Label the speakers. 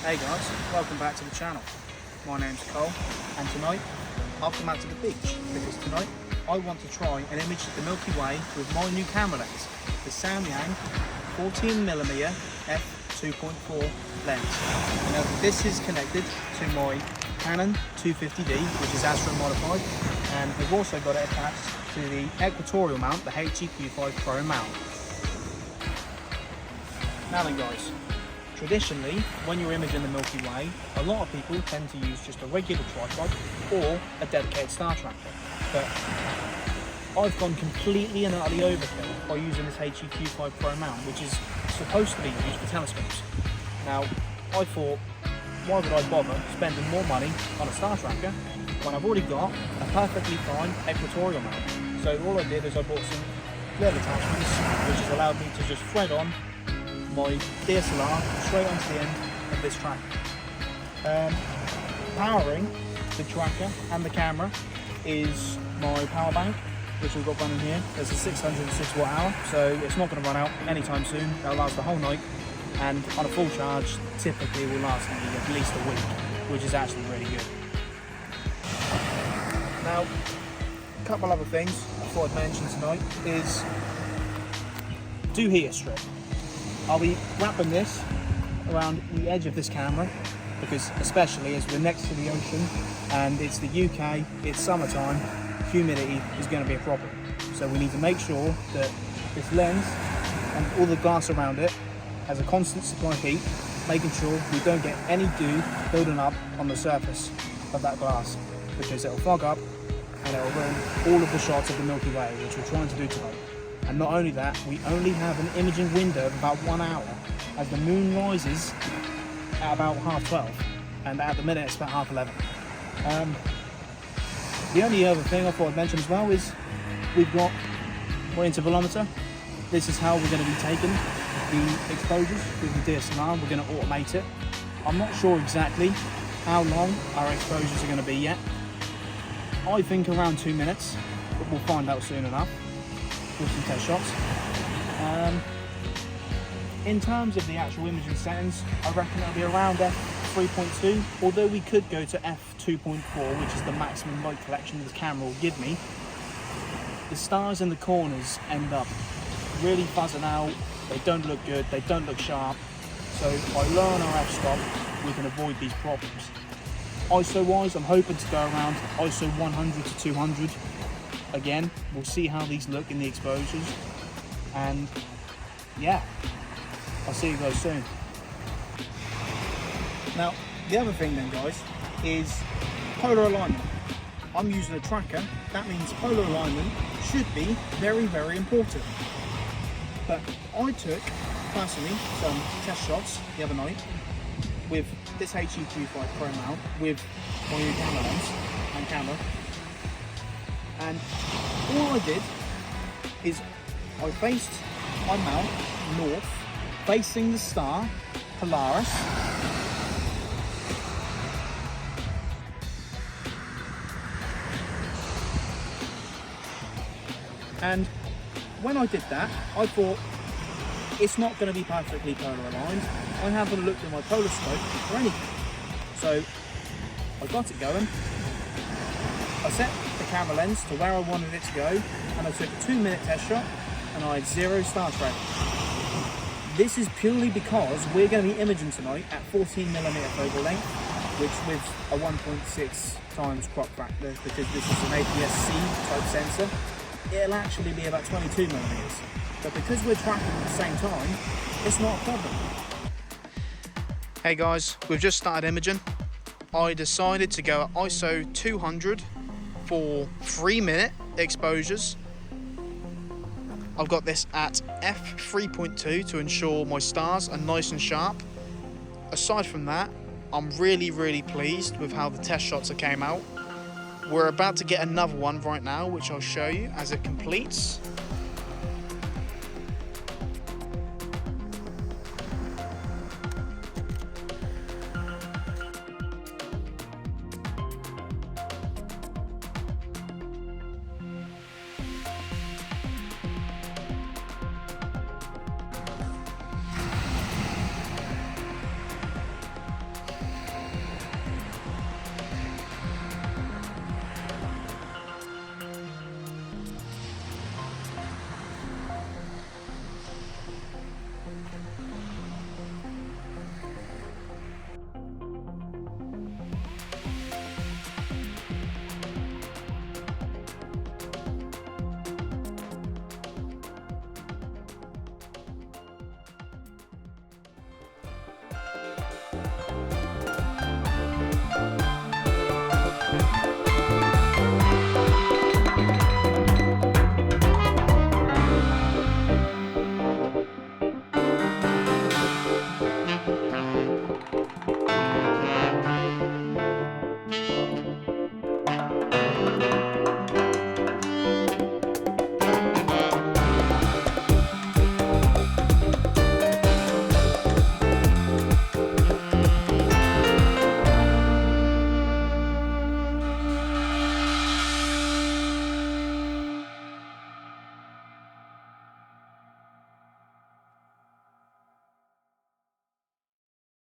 Speaker 1: Hey guys, welcome back to the channel. My name's Cole and tonight I've come out to the beach because tonight I want to try an image of the Milky Way with my new camera lens, the Samyang 14mm f2.4 lens. Now this is connected to my Canon 250D, which is Astro modified, and we've also got it attached to the equatorial mount, the HEQ5 Pro mount. Now then guys, traditionally, when you're imaging the Milky Way, a lot of people tend to use just a regular tripod or a dedicated star tracker. But I've gone completely and utterly overkill by using this HEQ5 Pro mount, which is supposed to be used for telescopes. Now, I thought, why would I bother spending more money on a star tracker when I've already got a perfectly fine equatorial mount? So all I did is I bought some little attachments, which has allowed me to just thread on my DSLR straight onto the end of this tracker. Powering the tracker and the camera is my power bank, which we've got running here. There's a 606 watt hour, so it's not going to run out anytime soon. That'll last the whole night, and on a full charge typically will last me at least a week, which is actually really good. Now, a couple other things I thought I'd mention tonight is do heater strip. I'll be wrapping this around the edge of this camera because, especially as we're next to the ocean and it's the UK, it's summertime, humidity is going to be a problem. So we need to make sure that this lens and all the glass around it has a constant supply of heat, making sure we don't get any dew building up on the surface of that glass, because it'll fog up and it'll ruin all of the shots of the Milky Way, which we're trying to do tonight. And not only that, we only have an imaging window of about 1 hour as the moon rises at about 12:30, and at the minute it's about 11:30. The only other thing I thought I'd mention as well is we've got our intervalometer. This is how we're going to be taking the exposures with the DSLR. We're going to automate it. I'm not sure exactly how long our exposures are going to be yet. I think around 2 minutes, but we'll find out soon enough with some test shots. In terms of the actual imaging settings, I reckon it'll be around f3.2, although we could go to f2.4, which is the maximum light collection this camera will give me. The stars in the corners end up really buzzing out, they don't look good, they don't look sharp, so by lowering our f-stop we can avoid these problems. ISO wise, I'm hoping to go around ISO 100 to 200. Again, we'll see how these look in the exposures, and yeah, I'll see you guys soon. Now, the other thing then guys is polar alignment. I'm using a tracker, that means polar alignment should be very, very important. But I took, personally, some test shots the other night with this HEQ5 Pro mount with my new camera lens and camera. And all I did is I faced my mount north, facing the star Polaris. And when I did that, I thought it's not going to be perfectly polar aligned. I haven't looked at my polar scope for anything. So I got it going. I set the camera lens to where I wanted it to go, and I took a 2-minute test shot, and I had 0 star track. This is purely because we're going to be imaging tonight at 14mm focal length, which with a 1.6 times crop factor, because this is an APS-C type sensor, it'll actually be about 22mm. But because we're tracking at the same time, it's not a problem. Hey guys, we've just started imaging. I decided to go at ISO 200 for 3-minute exposures. I've got this at f3.2 to ensure my stars are nice and sharp. Aside from that, I'm really pleased with how the test shots came out. We're about to get another one right now, which I'll show you as it completes.